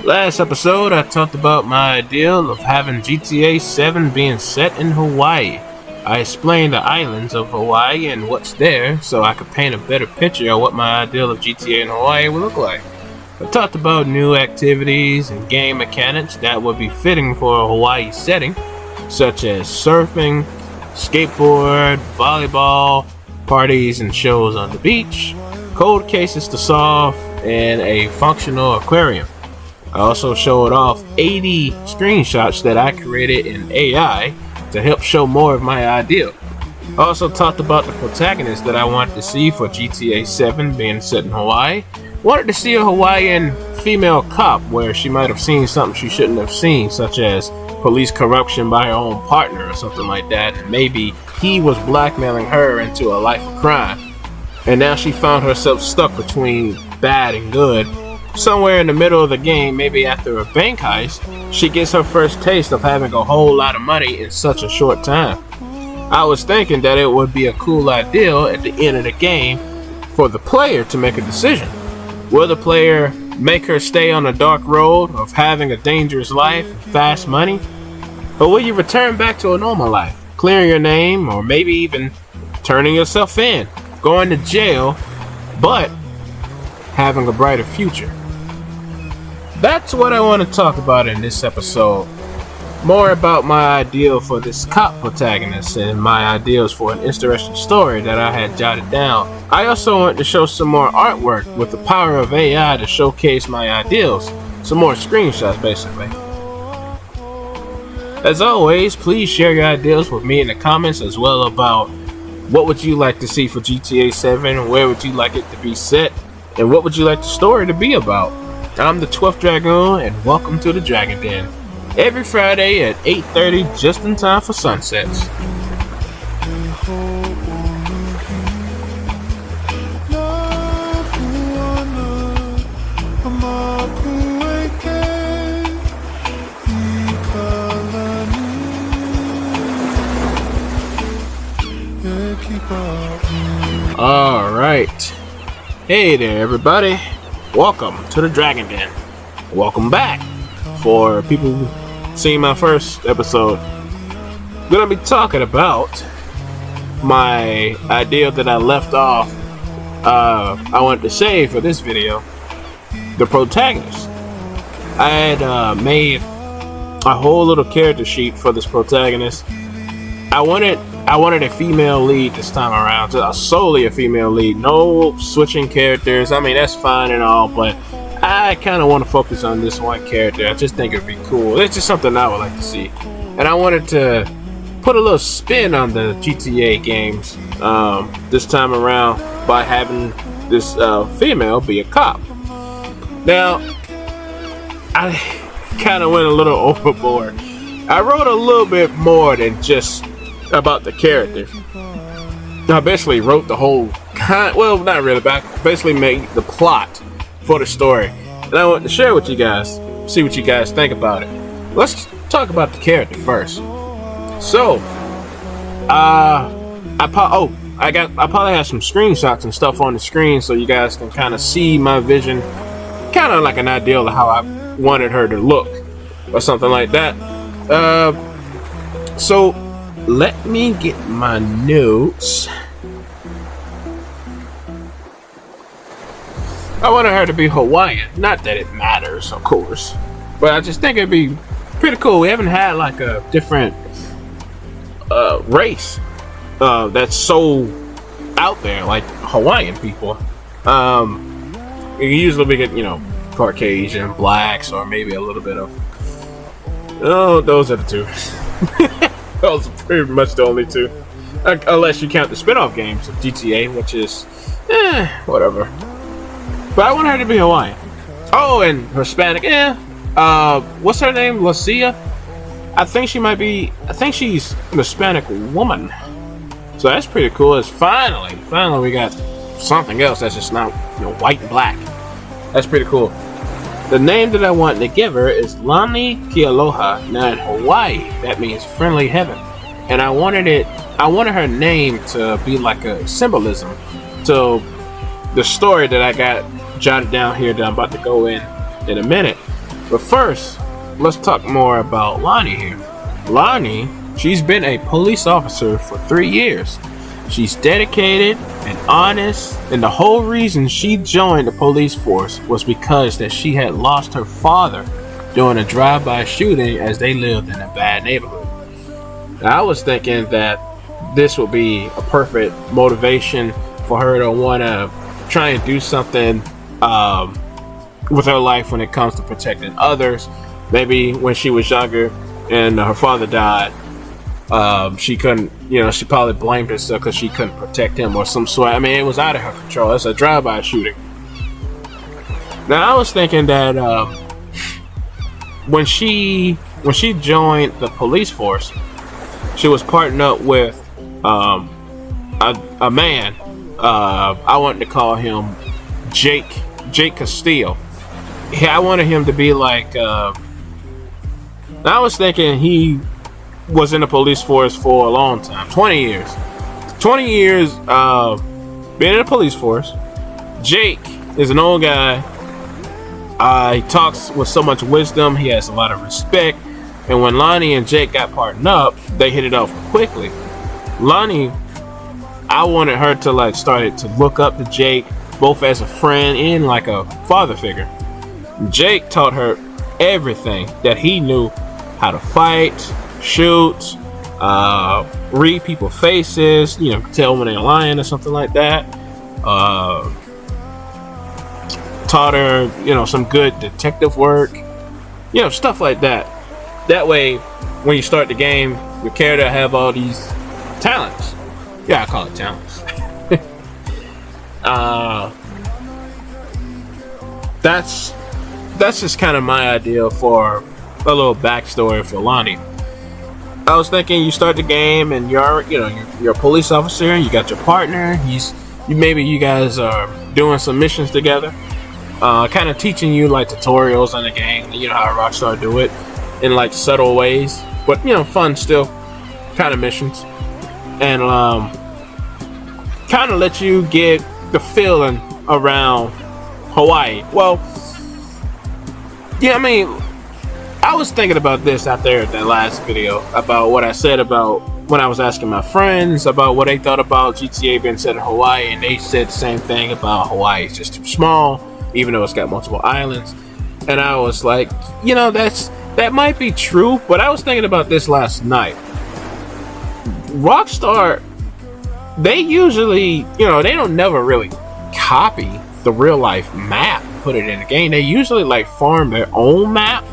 Last episode, I talked about my ideal of having GTA 7 being set in Hawaii. I explained the islands of Hawaii and what's there so I could paint a better picture of what my ideal of GTA in Hawaii would look like. I talked about new activities and game mechanics that would be fitting for a Hawaii setting, such as surfing, skateboard, volleyball, parties and shows on the beach, cold cases to solve, and a functional aquarium. I also showed off 80 screenshots that I created in AI to help show more of my ideal. I also talked about the protagonist that I wanted to see for GTA 7 being set in Hawaii. Wanted to see a Hawaiian female cop where she might have seen something she shouldn't have seen, such as police corruption by her own partner or something like that. Maybe he was blackmailing her into a life of crime, and now she found herself stuck between bad and good. Somewhere in the middle of the game, maybe after a bank heist, she gets her first taste of having a whole lot of money in such a short time. I was thinking that it would be a cool idea at the end of the game for the player to make a decision. Will the player make her stay on the dark road of having a dangerous life and fast money? Or will you return back to a normal life, clearing your name, or maybe even turning yourself in, going to jail, but having a brighter future? That's what I want to talk about in this episode. More about my ideal for this cop protagonist and my ideals for an interesting story that I had jotted down. I also want to show some more artwork with the power of AI to showcase my ideals. Some more screenshots basically. As always, please share your ideas with me in the comments as well about what would you like to see for GTA 7, where would you like it to be set, and what would you like the story to be about. I'm the 12th Dragoon, and welcome to the Dragon Den. Every Friday at 8:30, just in time for sunsets. Alright. Hey there, everybody. Welcome to the Dragon Den. Welcome back. For people who seen my first episode, I'm gonna be talking about my idea that I left off. I wanted to save for this video, the protagonist. I had made a whole little character sheet for this protagonist. I wanted a female lead this time around, solely a female lead. No switching characters. I mean, that's fine and all, but I kind of want to focus on this one character. I just think it'd be cool. It's just something I would like to see. And I wanted to put a little spin on the GTA games this time around by having this female be a cop. Now, I kind of went a little overboard. I wrote a little bit more than just about the character. I basically wrote the whole well, not really, but I basically made the plot for the story, and I want to share with you guys, see what you guys think about it. Let's talk about the character first. So, I probably have some screenshots and stuff on the screen so you guys can kind of see my vision, kind of like an ideal of how I wanted her to look, or something like that. So let me get my notes. I wanted her to be Hawaiian. Not that it matters, of course, but I just think it'd be pretty cool. We haven't had like a different race that's so out there like Hawaiian people. Usually we get, Caucasian, blacks, or maybe a little bit of those are the two. Those are pretty much the only two, unless you count the spin-off games of GTA, which is whatever. But I want her to be Hawaiian. Oh, and Hispanic. What's her name? Lucia? I think she's an Hispanic woman. So that's pretty cool. It's finally we got something else that's just not white and black. That's pretty cool. The name that I want to give her is Lani Kealoha. Now in Hawaii, that means friendly heaven. And I wanted her name to be like a symbolism to the story that I got jotted down here that I'm about to go in a minute. But first, let's talk more about Lonnie here. Lonnie, she's been a police officer for 3 years. She's dedicated and honest, and the whole reason she joined the police force was because that she had lost her father during a drive-by shooting as they lived in a bad neighborhood. Now, I was thinking that this would be a perfect motivation for her to want to try and do something with her life when it comes to protecting others. Maybe when she was younger and her father died, she couldn't, she probably blamed herself because she couldn't protect him or some sort. I mean, it was out of her control. It's a drive-by shooting. Now, I was thinking that when she joined the police force, she was partnered up with a man. I wanted to call him Jake Castillo. Yeah, I wanted him to be like. I was thinking he was in the police force for a long time, 20 years. 20 years being in the police force. Jake is an old guy. He talks with so much wisdom. He has a lot of respect. And when Lonnie and Jake got partnered up, they hit it off quickly. Lonnie, I wanted her to start to look up to Jake, both as a friend and like a father figure. Jake taught her everything that he knew: how to fight, shoot, read people's faces, tell when they're lying or something like that. Taught her, some good detective work, stuff like that. That way, when you start the game, your character have all these talents. Yeah, I call it talents. That's just kind of my idea for a little backstory for Lonnie. I was thinking you start the game and you're a police officer and you got your partner. Maybe you guys are doing some missions together, kind of teaching you like tutorials on the game. You know how Rockstar do it in like subtle ways, but fun still kind of missions, and kind of let you get the feeling around Hawaii. Well, yeah, I mean, I was thinking about this out there at that last video about what I said about when I was asking my friends about what they thought about GTA being set in Hawaii, and they said the same thing about Hawaii. It's just too small, even though it's got multiple islands. And I was like, that might be true, but I was thinking about this last night. Rockstar, they usually, they don't never really copy the real life map, put it in the game. They usually farm their own map,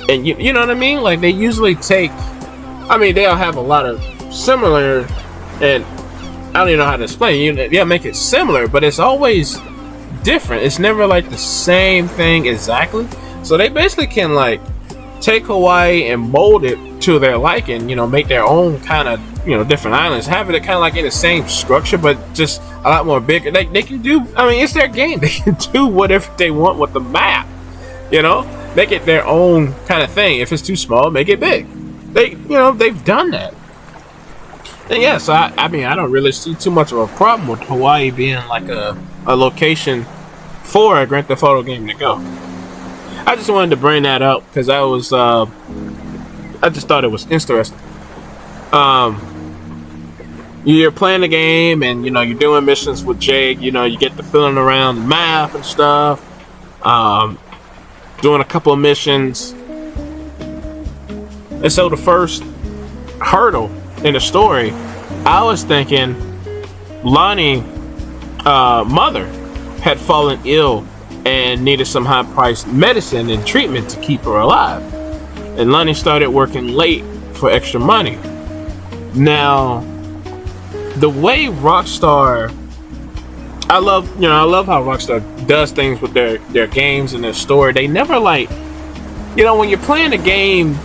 and you know what I mean. Like they usually they'll have a lot of similar, and I don't even know how to explain. Make it similar, but it's always different. It's never like the same thing exactly. So they basically can take Hawaii and mold it to their liking, make their own kind of, different islands, have it kind of in the same structure, but just a lot more bigger. They can do, it's their game. They can do whatever they want with the map, make it their own kind of thing. If it's too small, make it big. They've done that. And yeah, so I don't really see too much of a problem with Hawaii being like a location for a Grand Theft Auto game to go. I just wanted to bring that up because I just thought it was interesting. You're playing the game and you're doing missions with Jake. You get the feeling around the map and stuff. Doing a couple of missions, and so the first hurdle in the story, I was thinking Lonnie's mother had fallen ill and needed some high-priced medicine and treatment to keep her alive. And Lonnie started working late for extra money. Now, the way Rockstar, I love how Rockstar does things with their games and their story. They never when you're playing a game,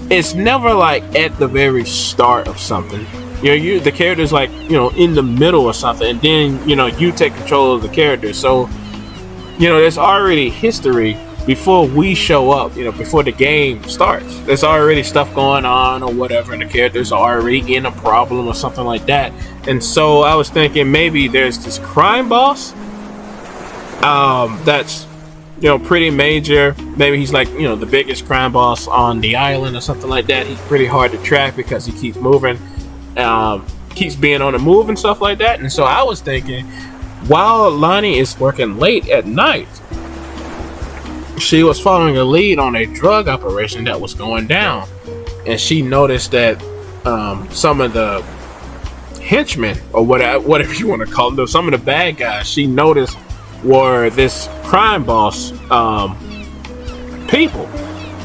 it's never at the very start of something. The character's in the middle or something, and then you take control of the character. So there's already history before we show up, before the game starts. There's already stuff going on or whatever, and the character's already in a problem or something like that. And so I was thinking maybe there's this crime boss that's pretty major. Maybe he's like, the biggest crime boss on the island or something like that. He's pretty hard to track because he keeps moving, keeps being on the move and stuff like that. And so I was thinking, while Lonnie is working late at night, she was following a lead on a drug operation that was going down. And she noticed that some of the henchmen, or whatever you want to call them, some of the bad guys she noticed were this crime boss people.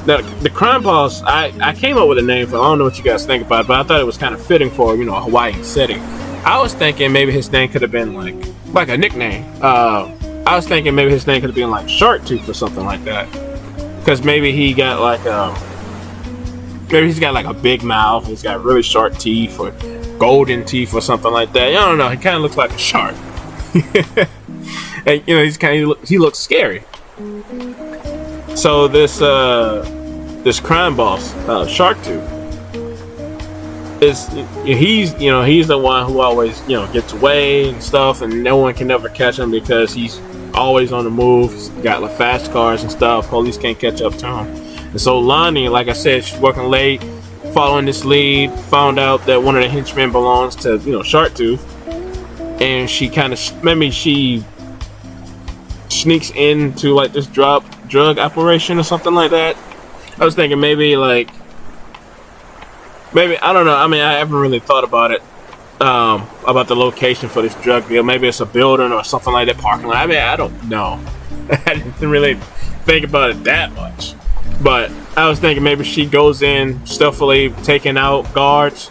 The crime boss, I came up with a name for. I don't know what you guys think about it, but I thought it was kind of fitting for a Hawaiian setting. I was thinking maybe his name could have been like a nickname. I was thinking maybe his name could have been like Shark Tooth or something like that, because maybe he got maybe he's got like a big mouth. He's got really sharp teeth or golden teeth or something like that. I don't know. He kind of looks like a shark. And he looks scary. So this crime boss, Shark Tooth, he's the one who always gets away and stuff, and no one can never catch him because he's always on the move. He's got like fast cars and stuff. Police can't catch up to him. And so Lonnie, like I said, she's working late, following this lead, found out that one of the henchmen belongs to Shark Tooth, and she kind of she sneaks into like this drug operation or something like that. I was thinking maybe I don't know. I mean, I haven't really thought about it, about the location for this drug deal. Maybe it's a building or something like that, parking lot. I mean, I don't know. I didn't really think about it that much. But I was thinking maybe she goes in stealthily, taking out guards.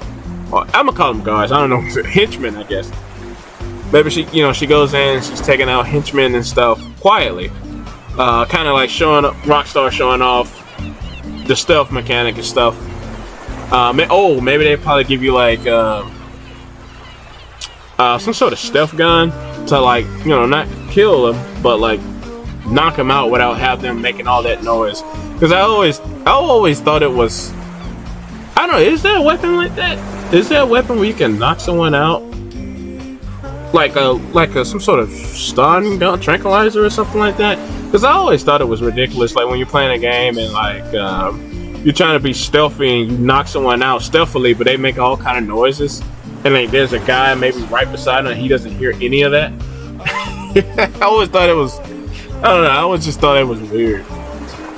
Or, I'm gonna call them guards. I don't know, henchmen, I guess. Maybe she goes in, she's taking out henchmen and stuff quietly, kind of like Rockstar showing off the stealth mechanic and stuff. Maybe they probably give you like some sort of stealth gun to not kill them, but like knock them out without having them making all that noise. Because I always thought it was, I don't know, is there a weapon like that? Is there a weapon where you can knock someone out? Like some sort of stun gun, tranquilizer or something like that? Because I always thought it was ridiculous, like when you're playing a game and you're trying to be stealthy and you knock someone out stealthily, but they make all kind of noises, and like there's a guy maybe right beside him and he doesn't hear any of that. I always thought it was, I don't know, I always just thought it was weird.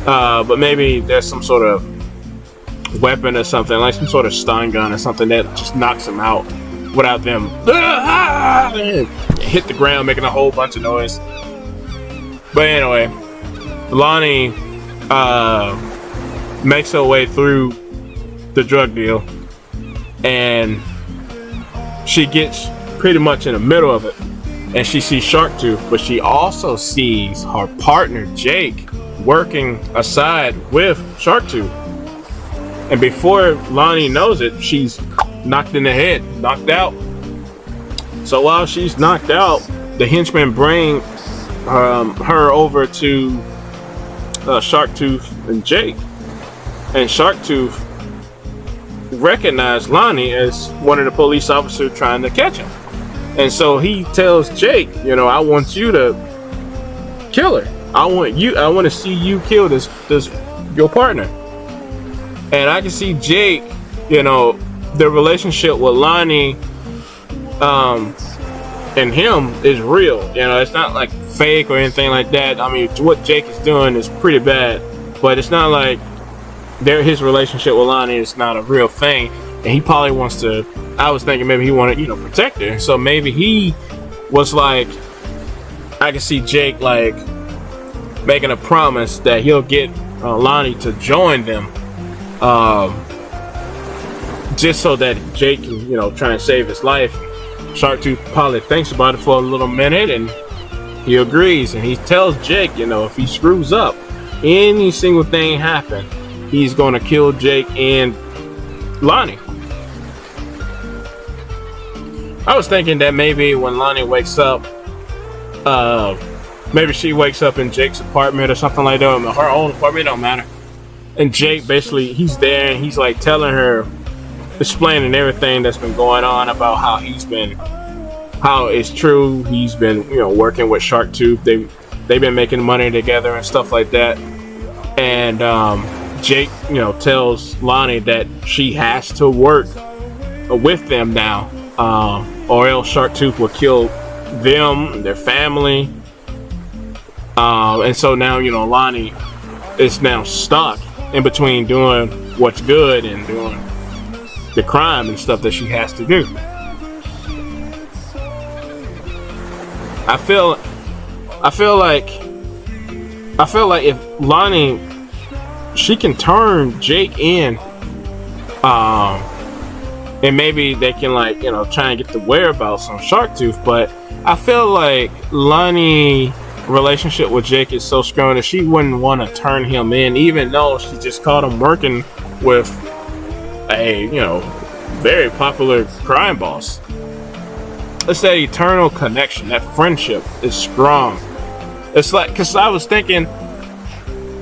But maybe there's some sort of weapon or something, like some sort of stun gun or something that just knocks them out without them hit the ground making a whole bunch of noise. But anyway, Lonnie makes her way through the drug deal, and she gets pretty much in the middle of it, and she sees Shark Tooth, but she also sees her partner Jake working aside with Shark Tooth. And before Lonnie knows it, she's knocked in the head, knocked out. So while she's knocked out, the henchmen bring her over to Shark Tooth and Jake. And Shark Tooth recognized Lonnie as one of the police officers trying to catch him. And so he tells Jake, I want you to kill her. I want to see you kill this your partner. And I can see Jake, the relationship with Lonnie and him is real. It's not like fake or anything like that. I mean, what Jake is doing is pretty bad, but it's not like his relationship with Lonnie is not a real thing. And he probably wants to, I was thinking maybe he wanted, protect her. So maybe he was like, I can see Jake like making a promise that he'll get Lonnie to join them, just so that Jake can, try and save his life. Shark Tooth probably thinks about it for a little minute, and he agrees. And he tells Jake, if he screws up, any single thing happen, he's going to kill Jake and Lonnie. I was thinking that maybe when Lonnie wakes up, maybe she wakes up in Jake's apartment or something like that, or her own apartment, don't matter. And Jake basically, he's there and he's like telling her, explaining everything that's been going on about how it's true. He's been, working with Shark Tooth. they've been making money together and stuff like that. And Jake, tells Lonnie that she has to work with them now, or else Sharktooth will kill them, their family. And so now, Lonnie is now stuck in between doing what's good and doing the crime and stuff that she has to do. I feel like if Lonnie, she can turn Jake in, and maybe they can try and get the whereabouts on Sharktooth. But I feel like Lonnie's relationship with Jake is so strong that she wouldn't want to turn him in, even though she just caught him working with a very popular crime boss. It's that eternal connection, that friendship is strong. It's like, because I was thinking,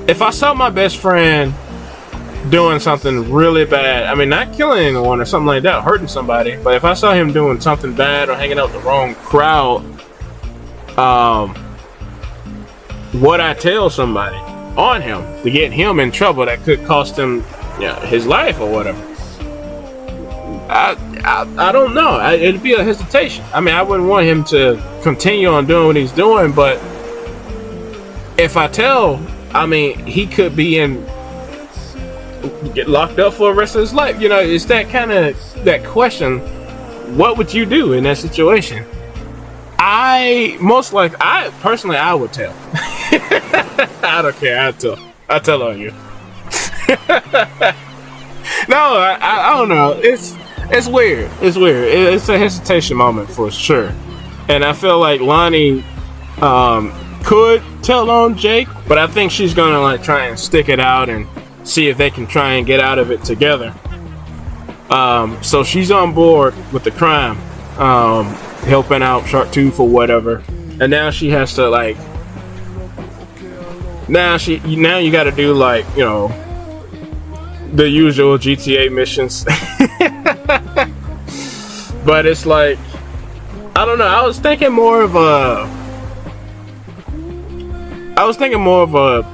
if I saw my best friend doing something really bad, I mean, not killing anyone or something like that, hurting somebody, but if I saw him doing something bad or hanging out with the wrong crowd, would I tell somebody on him to get him in trouble that could cost him his life or whatever? I don't know. It'd be a hesitation. I mean, I wouldn't want him to continue on doing what he's doing, but if I tell, I mean, he could be get locked up for the rest of his life. It's that kind of that question. What would you do in that situation? I personally would tell. I don't care. I tell on you. No, I don't know. It's weird. It's a hesitation moment for sure. And I feel like Lonnie could tell on Jake, but I think she's gonna try and stick it out and see if they can try and get out of it together. So she's on board with the crime, helping out Sharktooth or whatever. And now she has to now you got to do the usual GTA missions. But it's I don't know. I was thinking more of a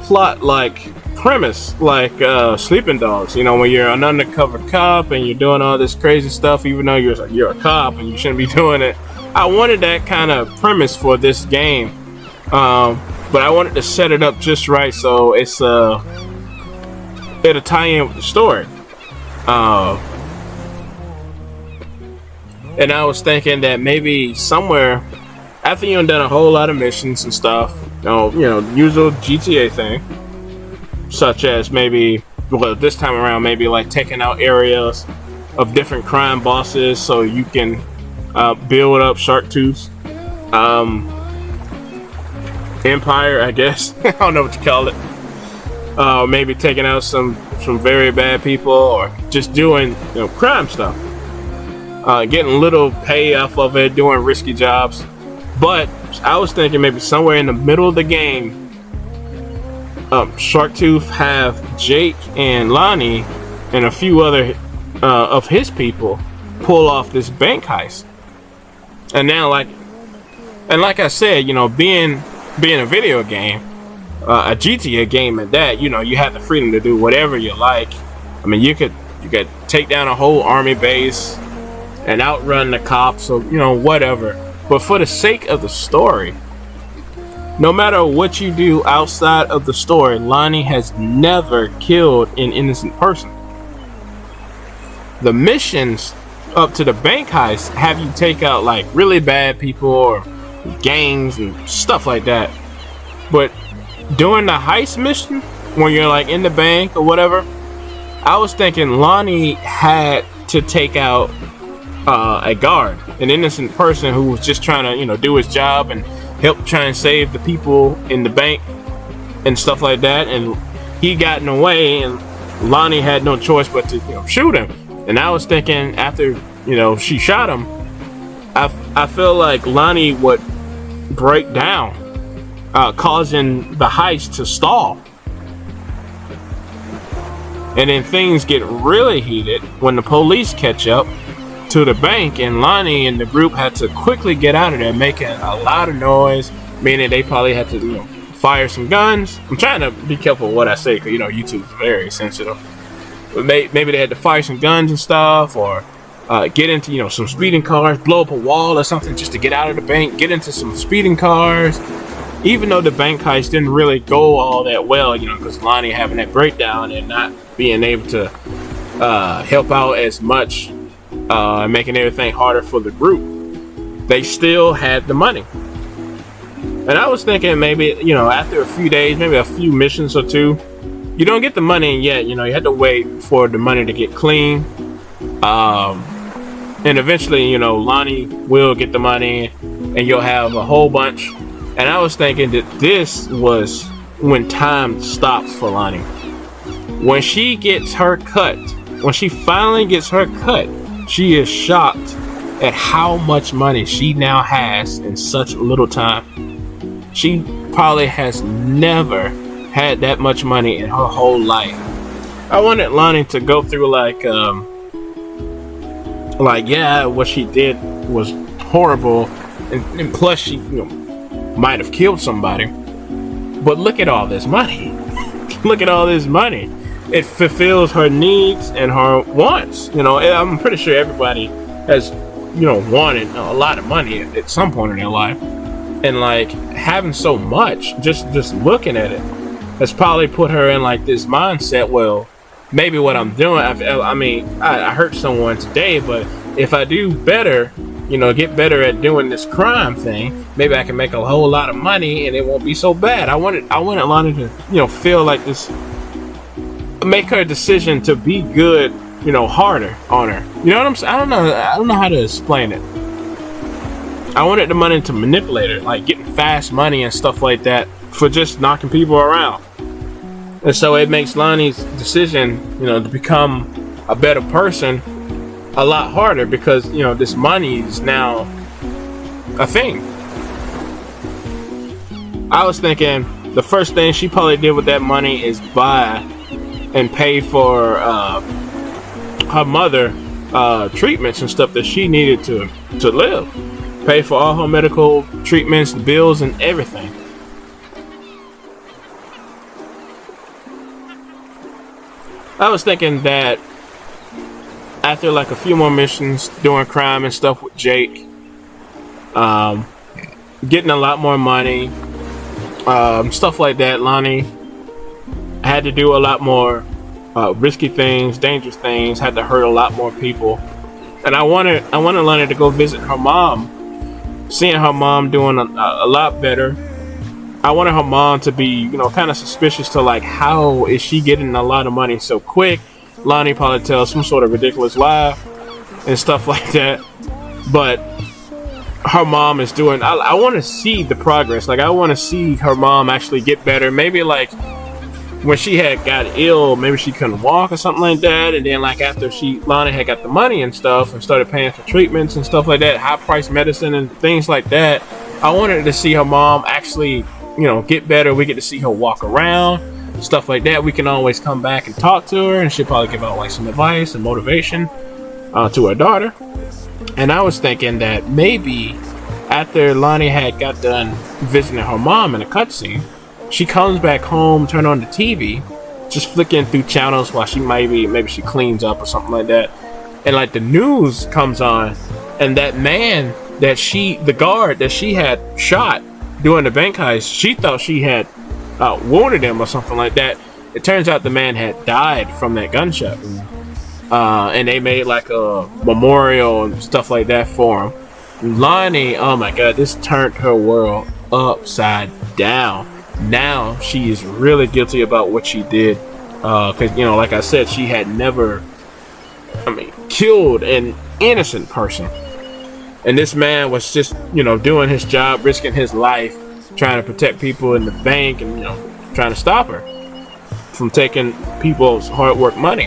plot premise, Sleeping Dogs. When you're an undercover cop and you're doing all this crazy stuff, even though you're a cop and you shouldn't be doing it. I wanted that kind of premise for this game, but I wanted to set it up just right so it'll tie in with the story. And I was thinking that maybe somewhere after you've done a whole lot of missions and stuff, usual GTA thing, such as maybe, this time around, maybe taking out areas of different crime bosses so you can build up Sharktooth's empire, I guess. I don't know what you call it. Maybe taking out some very bad people, or just doing crime stuff, getting a little pay off of it, doing risky jobs. But I was thinking maybe somewhere in the middle of the game, Sharktooth have Jake and Lonnie and a few other of his people pull off this bank heist. And now, like I said, being a video game, a GTA game at that, you have the freedom to do whatever you like. I mean, you could take down a whole army base and outrun the cops, or whatever. But for the sake of the story, no matter what you do outside of the story, Lonnie has never killed an innocent person. The missions up to the bank heist have you take out really bad people or gangs and stuff like that. But during the heist mission, when you're in the bank or whatever, I was thinking Lonnie had to take out a guard, an innocent person who was just trying to do his job and help try and save the people in the bank and stuff like that. And he got in the way, and Lonnie had no choice but to shoot him. And I was thinking, after she shot him, I feel like Lonnie would break down, causing the heist to stall. And then things get really heated when the police catch up to the bank, and Lonnie and the group had to quickly get out of there, making a lot of noise, meaning they probably had to fire some guns. I'm trying to be careful what I say because YouTube is very sensitive. But maybe they had to fire some guns and stuff, or get into some speeding cars, blow up a wall or something just to get out of the bank, get into some speeding cars. Even though the bank heist didn't really go all that well, because Lonnie having that breakdown and not being able to help out as much, making everything harder for the group, they still had the money. And I was thinking maybe, after a few days, maybe a few missions or two, you don't get the money yet. You have to wait for the money to get clean. And eventually, Lonnie will get the money and you'll have a whole bunch. And I was thinking that this was when time stops for Lonnie. When she gets her cut, when she finally gets her cut, she is shocked at how much money she now has in such little time. She probably has never had that much money in her whole life. I wanted Lonnie to go through what she did was horrible, and plus she might have killed somebody. But look at all this money. Look at all this money. It fulfills her needs and her wants. I'm pretty sure everybody has wanted a lot of money at some point in their life. And having so much, just looking at it, has probably put her in this mindset. Well, maybe what I'm doing, I hurt someone today, but if I do better, get better at doing this crime thing, maybe I can make a whole lot of money and it won't be so bad. I wanted Lonnie to feel like this, make her decision to be good, harder on her. You know what I'm saying? I don't know how to explain it. I wanted the money to manipulate her, like getting fast money and stuff like that for just knocking people around. And so it makes Lonnie's decision, to become a better person a lot harder because, this money is now a thing. I was thinking the first thing she probably did with that money is buy and pay for her mother treatments and stuff that she needed to live. Pay for all her medical treatments, bills, and everything. I was thinking that after a few more missions doing crime and stuff with Jake, getting a lot more money, stuff like that, Lonnie had to do a lot more risky things, dangerous things, had to hurt a lot more people. And I wanted Lonnie to go visit her mom. Seeing her mom doing a lot better, I wanted her mom to be, kind of suspicious to how is she getting a lot of money so quick? Lonnie probably tells some sort of ridiculous lie and stuff like that. But her mom is doing, I want to see the progress. I want to see her mom actually get better. Maybe when she had got ill, maybe she couldn't walk or something like that. And then after Lonnie had got the money and stuff and started paying for treatments and stuff like that, high price medicine and things like that, I wanted to see her mom actually, get better. We get to see her walk around, stuff like that. We can always come back and talk to her and she'll probably give out some advice and motivation to her daughter. And I was thinking that maybe after Lonnie had got done visiting her mom in a cutscene, she comes back home, turn on the TV, just flicking through channels while maybe she cleans up or something like that. And the news comes on, and that man the guard that she had shot during the bank heist, she thought she had wounded him or something like that. It turns out the man had died from that gunshot. And they made a memorial and stuff like that for him. Lonnie, oh my God, this turned her world upside down. Now she is really guilty about what she did, because like I said, she had never killed an innocent person, and this man was just doing his job, risking his life, trying to protect people in the bank, and trying to stop her from taking people's hard work money.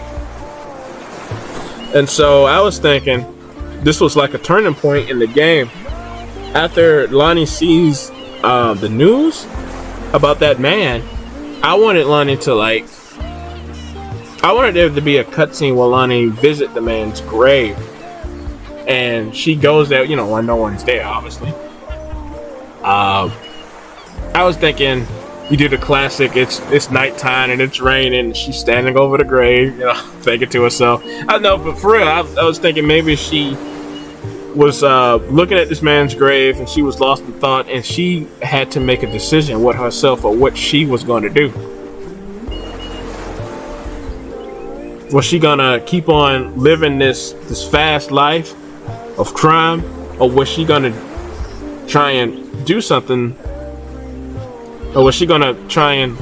And so I was thinking this was a turning point in the game. After Lonnie sees the news about that man, I wanted Lonnie to I wanted there to be a cutscene where Lonnie visit the man's grave, and she goes there, when no one's there, obviously. I was thinking you do the classic. It's nighttime and it's raining. And she's standing over the grave, thinking to herself. I know, but for real, I was thinking maybe she was looking at this man's grave and she was lost in thought, and she had to make a decision with herself of what she was going to do. Was she gonna keep on living this fast life of crime, or was she gonna try and do something, or was she gonna try and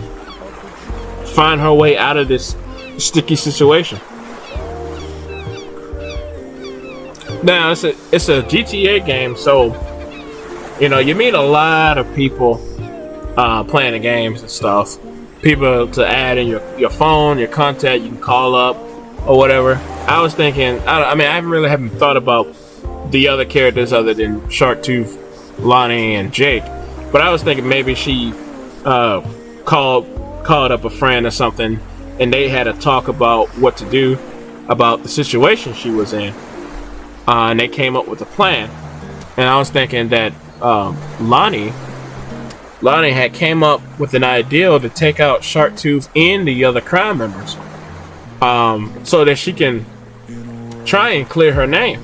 find her way out of this sticky situation? Now it's a GTA game, so you meet a lot of people playing the games and stuff. People to add in your phone, your contact, you can call up or whatever. I was thinking, I haven't thought about the other characters other than Sharktooth, Lonnie, and Jake. But I was thinking maybe she called up a friend or something, and they had a talk about what to do about the situation she was in. And they came up with a plan. And I was thinking that Lonnie had came up with an idea to take out Sharktooth and the other crime members, so that she can try and clear her name.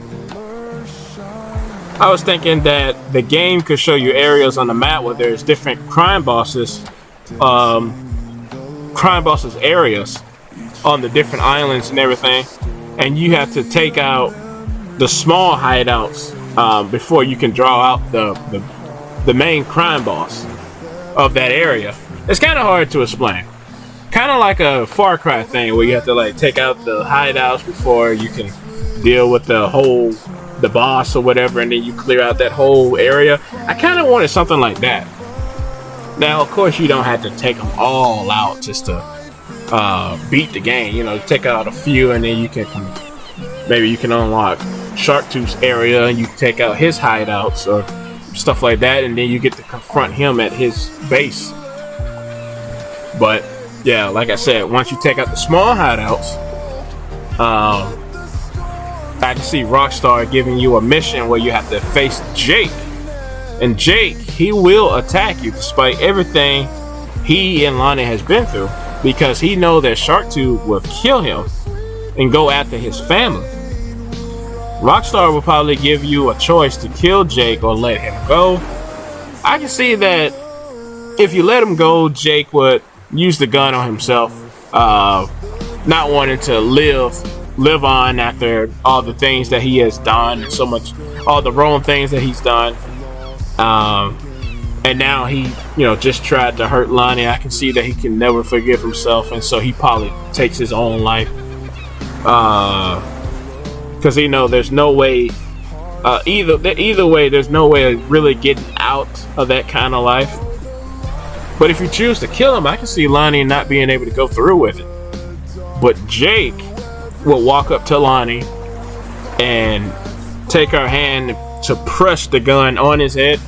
I was thinking that the game could show you areas on the map where there's different crime bosses areas on the different islands and everything, and you have to take out the small hideouts before you can draw out the main crime boss of that area. It's kind of hard to explain. Kind of like a Far Cry thing where you have to take out the hideouts before you can deal with the boss or whatever, and then you clear out that whole area. I kind of wanted something like that. Now, of course, you don't have to take them all out just to beat the game. Take out a few, and then you can unlock Sharktooth's area, and you can take out his hideouts or stuff like that, and then you get to confront him at his base. But yeah, like I said, once you take out the small hideouts, I can see Rockstar giving you a mission where you have to face Jake. And Jake, he will attack you despite everything he and Lonnie has been through, because he knows that Sharktooth will kill him and go after his family. Rockstar will probably give you a choice to kill Jake or let him go. I can see that if you let him go, Jake would use the gun on himself, not wanting to live on after all the things that he has done, and all the wrong things that he's done. And now he, just tried to hurt Lonnie. I can see that he can never forgive himself, and so he probably takes his own life. Because there's no way, either way, there's no way of really getting out of that kind of life. But if you choose to kill him, I can see Lonnie not being able to go through with it. But Jake will walk up to Lonnie and take her hand to press the gun on his head,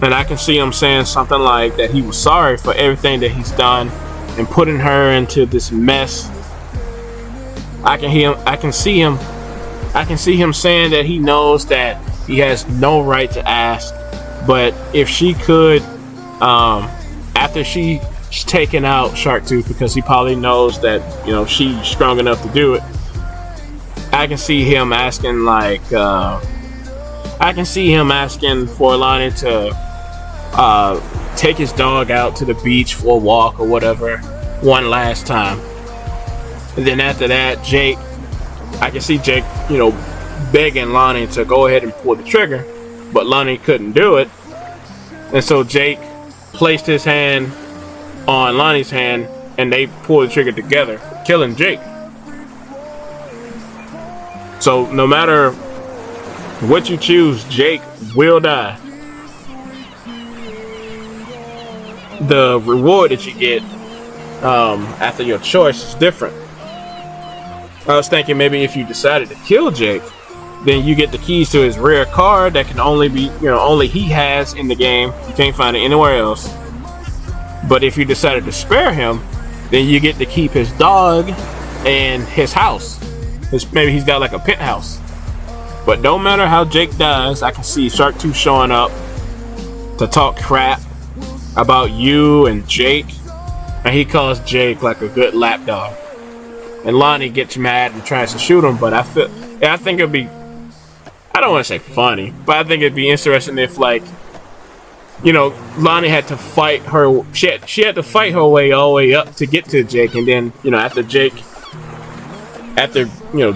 and I can see him saying something like that he was sorry for everything that he's done and putting her into this mess. I can see him saying that he knows that he has no right to ask, but if she could, after she's taken out Sharktooth, because he probably knows that she's strong enough to do it, I can see him asking for Lonnie to take his dog out to the beach for a walk or whatever one last time. And then after that, I can see Jake, begging Lonnie to go ahead and pull the trigger, but Lonnie couldn't do it. And so Jake placed his hand on Lonnie's hand, and they pulled the trigger together, killing Jake. So no matter what you choose, Jake will die. The reward that you get after your choice is different. I was thinking maybe if you decided to kill Jake, then you get the keys to his rare car that can only be, only he has in the game. You can't find it anywhere else. But if you decided to spare him, then you get to keep his dog and his house. Maybe he's got a penthouse. But no matter how Jake dies, I can see Sharktooth showing up to talk crap. about you and Jake, and he calls Jake like a good lapdog. And Lonnie gets mad and tries to shoot him, but I think it'd be, I don't want to say funny, but I think it'd be interesting if, like, you know, Lonnie had to fight her. She had to fight her way all the way up to get to Jake, and then, you know, after Jake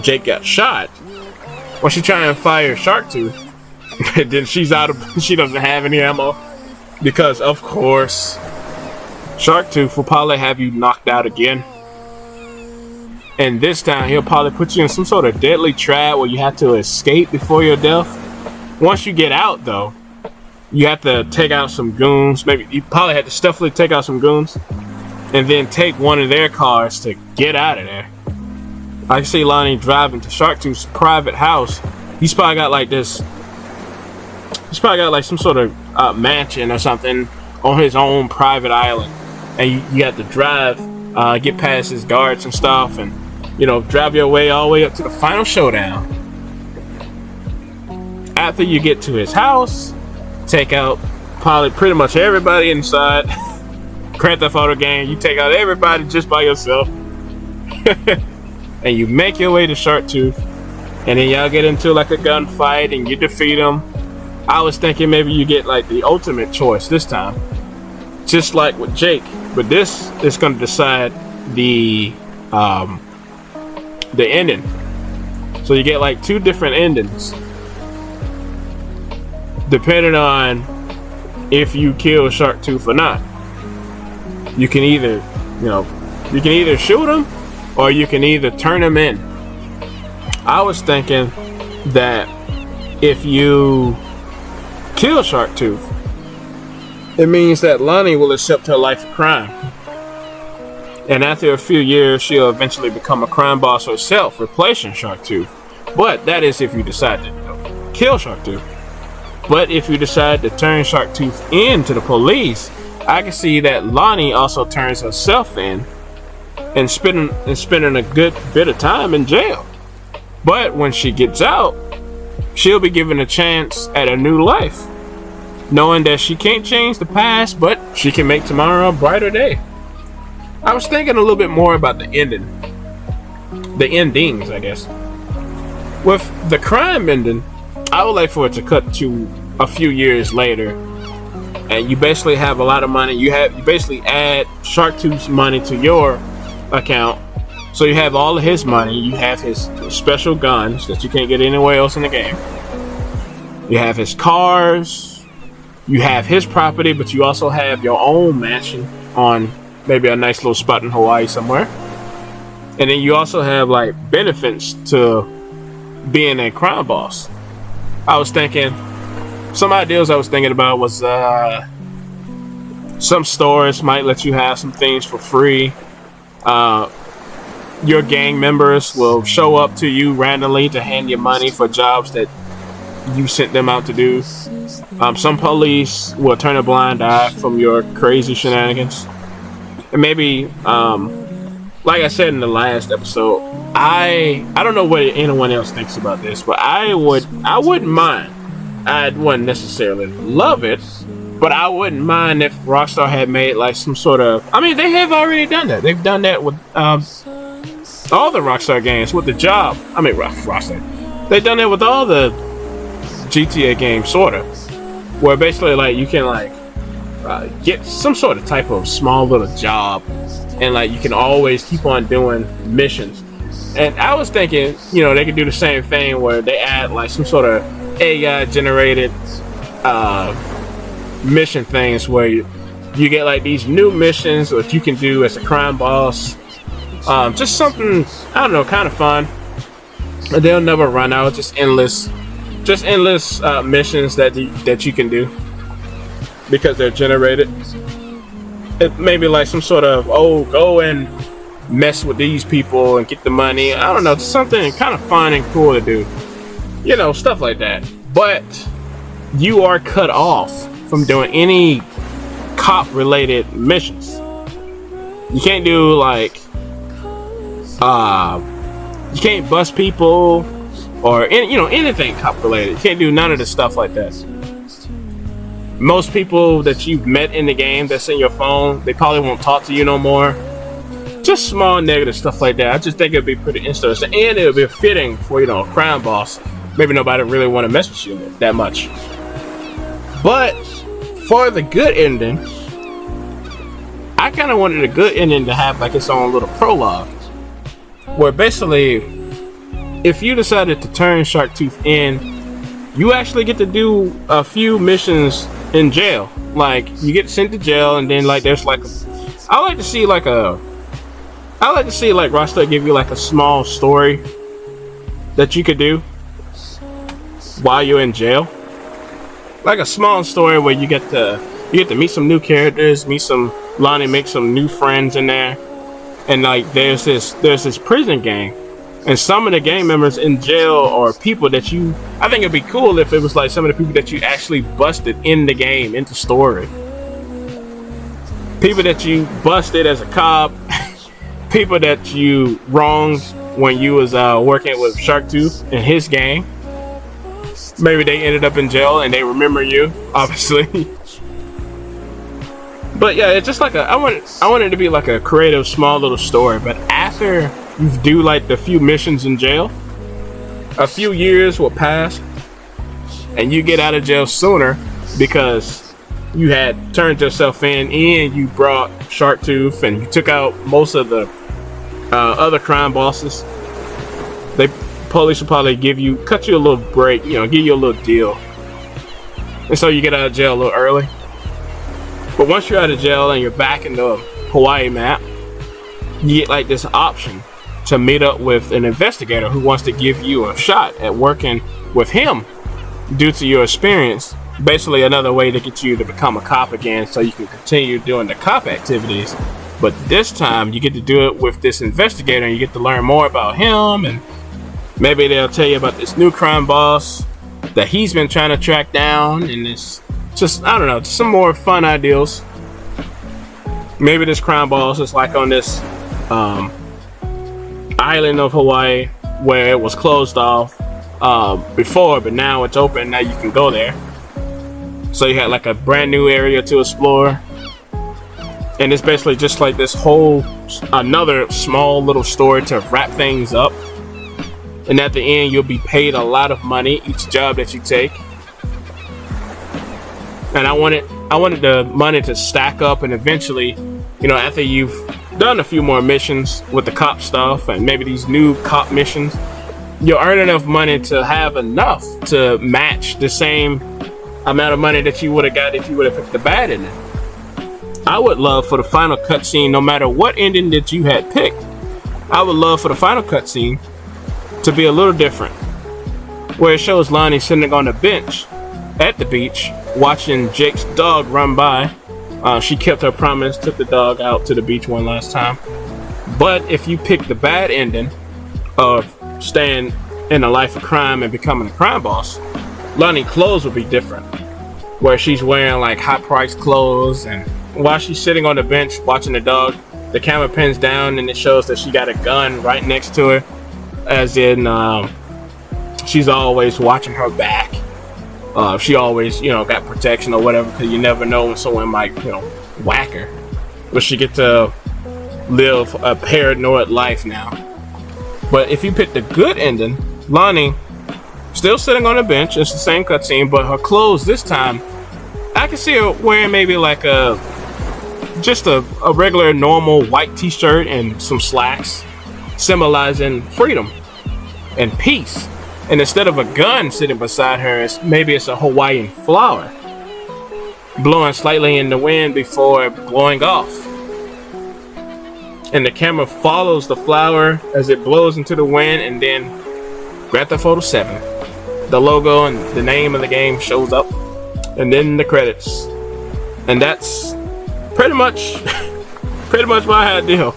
Jake got shot, when she trying to fire Shark Tooth, then she doesn't have any ammo, because of course Shark Tooth will probably have you knocked out again. And this time he'll probably put you in some sort of deadly trap where you have to escape before your death. Once you get out, though, you have to take out some goons. Maybe you probably have to stealthily take out some goons and then take one of their cars to get out of there. I can see Lonnie driving to Shark Tooth's private house. He's probably got like some sort of mansion or something on his own private island. And you have to drive, get past his guards and stuff, and, you know, drive your way all the way up to the final showdown. After you get to his house, take out probably pretty much everybody inside. Grand Theft Auto game, you take out everybody just by yourself. And you make your way to Shark Tooth, and then y'all get into like a gunfight and you defeat him. I was thinking maybe you get like the ultimate choice this time, just like with Jake, but this is going to decide the ending. So you get like two different endings depending on if you kill Shark Tooth or not. You can either shoot him, or you can either turn him in. I was thinking that if you kill Shark Tooth, it means that Lonnie will accept her life of crime. And after a few years, she'll eventually become a crime boss herself, replacing Shark Tooth. But that is if you decide to kill Shark Tooth. But if you decide to turn Shark Tooth in to the police, I can see that Lonnie also turns herself in and spending a good bit of time in jail. But when she gets out, she'll be given a chance at a new life, knowing that she can't change the past, but she can make tomorrow a brighter day. I was thinking a little bit more about the endings, I guess. With the crime ending, I would like for it to cut to a few years later, and you basically have a lot of money. You basically add Shark Tooth's money to your account, so you have all of his money. You have his special guns that you can't get anywhere else in the game. You have his cars. You have his property, but you also have your own mansion on maybe a nice little spot in Hawaii somewhere. And then you also have like benefits to being a crime boss. I was thinking, some ideas I was thinking about was some stores might let you have some things for free. Your gang members will show up to you randomly to hand you money for jobs that you sent them out to do. Some police will turn a blind eye from your crazy shenanigans. And maybe, like I said in the last episode, I don't know what anyone else thinks about this, but I wouldn't mind. I wouldn't necessarily love it, but I wouldn't mind if Rockstar had made like some sort of, I mean, they have already done that. They've done that with all the Rockstar games, with the job. I mean, Rockstar. They've done that with all the GTA games, sort of, where basically like you can like get some sort of type of small little job, and like you can always keep on doing missions. And I was thinking, you know, they could do the same thing where they add like some sort of AI generated mission things where you get like these new missions that you can do as a crime boss. Just something, I don't know, kind of fun. And they'll never run out. Just endless missions that you can do because they're generated. It may be like some sort of, oh, go and mess with these people and get the money. I don't know, just something kind of fun and cool to do. You know, stuff like that. But you are cut off from doing any cop-related missions. You can't do like, you can't bust people or anything cop-related. You can't do none of the stuff like that. most people that you've met in the game that's in your phone, they probably won't talk to you no more. Just small negative stuff like that. I just think it'd be pretty interesting, and it would be fitting for, you know, a crime boss. Maybe nobody really want to mess with you that much. But for the good ending, I kind of wanted a good ending to have like its own little prologue, where basically, if you decided to turn Sharktooth in, you actually get to do a few missions in jail. Like, you get sent to jail, and then like there's like I like to see like Rockstar give you like a small story that you could do while you're in jail. Like a small story where you get to meet some new characters, make some new friends in there, and like there's this prison gang, and some of the gang members in jail are people that I think it'd be cool if it was like some of the people that you actually busted in the game, into story. People that you busted as a cop, people that you wronged when you was working with Sharktooth and his gang. Maybe they ended up in jail and they remember you, obviously. But yeah, it's just like I want it to be like a creative, small little story. But after you do like the few missions in jail, a few years will pass, and you get out of jail sooner because you had turned yourself in, and you brought Sharktooth, and you took out most of the other crime bosses. Police will probably cut you a little break, you know, give you a little deal. And so you get out of jail a little early. But once you're out of jail and you're back in the Hawaii map, you get like this option to meet up with an investigator who wants to give you a shot at working with him due to your experience. Basically another way to get you to become a cop again so you can continue doing the cop activities. But this time you get to do it with this investigator, and you get to learn more about him, and maybe they'll tell you about this new crime boss that he's been trying to track down, and it's just, I don't know, just some more fun ideas. Maybe this crime boss is like on this island of Hawaii where it was closed off before, but now it's open, now you can go there. So you had like a brand new area to explore. And it's basically just like this another small little story to wrap things up. And at the end, you'll be paid a lot of money each job that you take. And I wanted the money to stack up, and eventually, you know, after you've done a few more missions with the cop stuff and maybe these new cop missions, you'll earn enough money to have enough to match the same amount of money that you would have got if you would have picked the bad ending. I would love for the final cutscene, no matter what ending that you had picked, I would love for the final cutscene to be a little different, where it shows Lonnie sitting on the bench at the beach watching Jake's dog run by. She kept her promise, took the dog out to the beach one last time. But if you pick the bad ending of staying in a life of crime and becoming a crime boss, Lonnie's clothes would be different, where she's wearing like high-priced clothes, and while she's sitting on the bench watching the dog, the camera pans down and it shows that she got a gun right next to her, as in she's always watching her back. She always, you know, got protection or whatever, because you never know when someone might, you know, whack her. But she get to live a paranoid life now. But if you pick the good ending, Lonnie still sitting on the bench, it's the same cutscene, but her clothes this time, I can see her wearing maybe like just a regular normal white t-shirt and some slacks, symbolizing freedom and peace. And instead of a gun sitting beside her, maybe it's a Hawaiian flower blowing slightly in the wind before blowing off. And the camera follows the flower as it blows into the wind, and then Grand Theft Auto 7, the logo and the name of the game shows up, and then the credits. And that's pretty much my idea.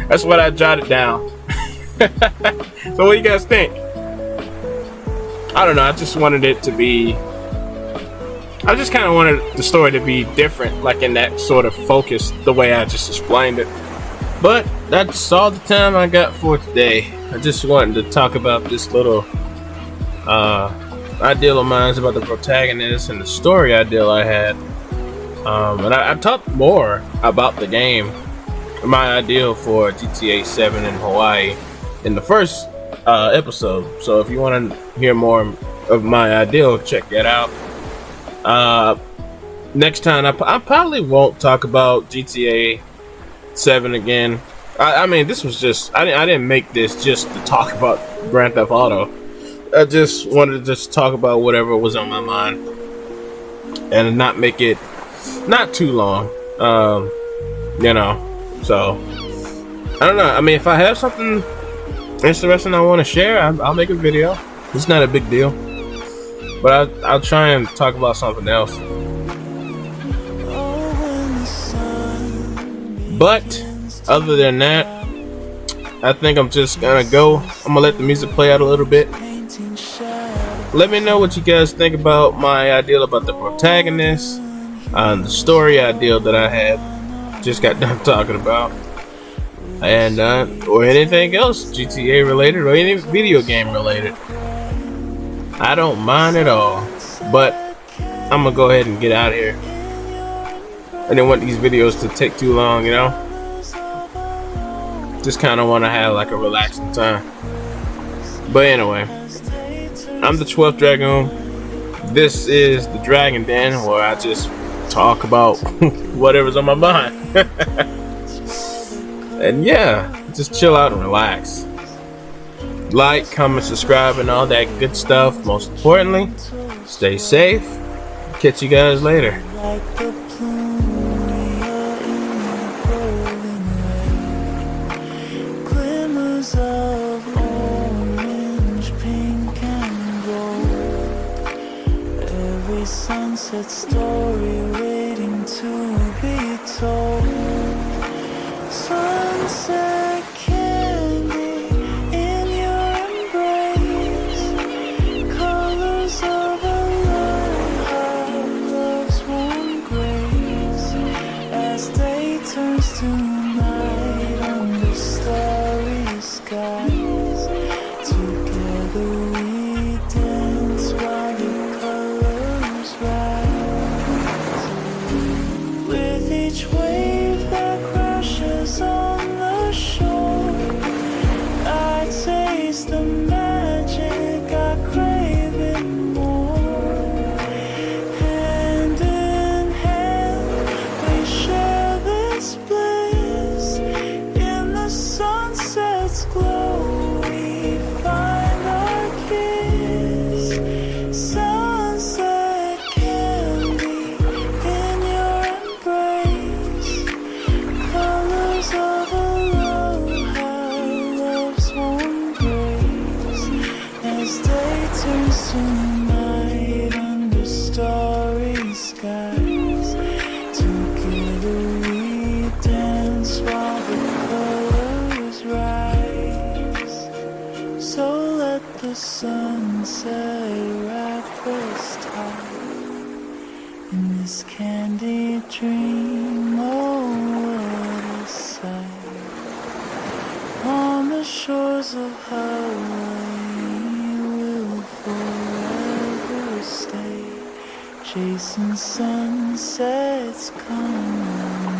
That's what I jotted down. So what do you guys think? I don't know, I just wanted it to be, I just kind of wanted the story to be different, like in that sort of focus, the way I just explained it. But that's all the time I got for today. I just wanted to talk about this little, I ideal of mine about the protagonist and the story ideal I had. And I talked more about the game, my ideal for GTA 7 in Hawaii, in the first episode. So if you want to hear more of my ideal, check that out. Next time, I probably won't talk about GTA 7 again. I mean, this was just, I didn't make this just to talk about Grand Theft Auto. I just wanted to just talk about whatever was on my mind and not make it not too long. So I don't know. I mean, if I have something interesting I want to share, I'll make a video. It's not a big deal, but I'll try and talk about something else. But other than that, I think I'm just gonna go. I'm gonna let the music play out a little bit. Let me know what you guys think about my ideal about the protagonist, the story ideal that I had just got done talking about, and or anything else GTA related or any video game related. I don't mind at all, but I'm gonna go ahead and get out of here. I didn't want these videos to take too long, you know. Just kind of want to have like a relaxing time. But anyway, I'm the 12th Dragoon. This is the Dragon Den, where I just talk about whatever's on my mind. And yeah, just chill out and relax. Like, comment, subscribe, and all that good stuff. Most importantly, stay safe. Catch you guys later. Of orange, pink, and gold. Every sunset story waiting to be told. Sunset candy in your embrace. Colors of a love, how love's warm grace. As day turns to night under starry skies, together we dance while the colors rise. With each wave that crashes on the shore, I taste the magic, I crave it more. Hand in hand we share this bliss. In the sunset's glow we find our kiss. Sunset candy in your embrace. Colors of a love, how love's warm grace. As day turns to night under starry skies, together we dance while the colors rise. So let the sunset wrap us tight in this candy dream. Oh, what a sight. On the shores of Hawaii we'll forever stay, chasing sunsets come.